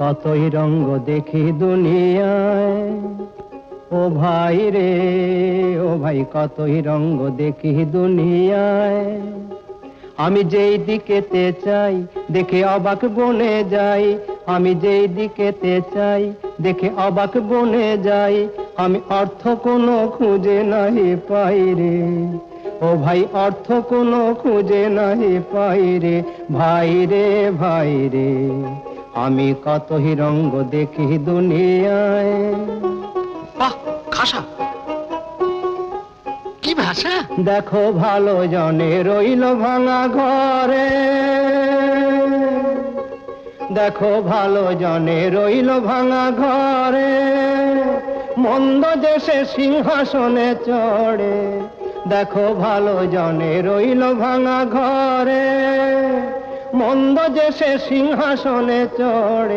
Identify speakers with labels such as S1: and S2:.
S1: কতই রঙ্গ দেখি দুনিয়ায়, ও ভাই রে ও ভাই কতই রঙ্গ দেখি দুনিয়ায়। আমি যেই দিকেতে চাই দেখে অবাক বনে যাই, আমি যেই দিকেতে চাই দেখে অবাক বনে যাই। আমি অর্থ কোনো খুঁজে নাহি পাই রে, ও ভাই অর্থ কোনো খুঁজে নাহি পাই রে। ভাই রে ভাই রে আমি কতই রঙ্গ দেখি দুনিয়ায়।
S2: বাহ, খাসা কি ভাষা!
S1: দেখো ভালো জনে রইল ভাঙা ঘরে, দেখো ভালো জনে রইল ভাঙা ঘরে, মন্দ দেশে সিংহাসনে চড়ে। দেখো ভালো জনে রইল ভাঙা ঘরে, মন্দ দেশে সিংহাসনে চড়ে।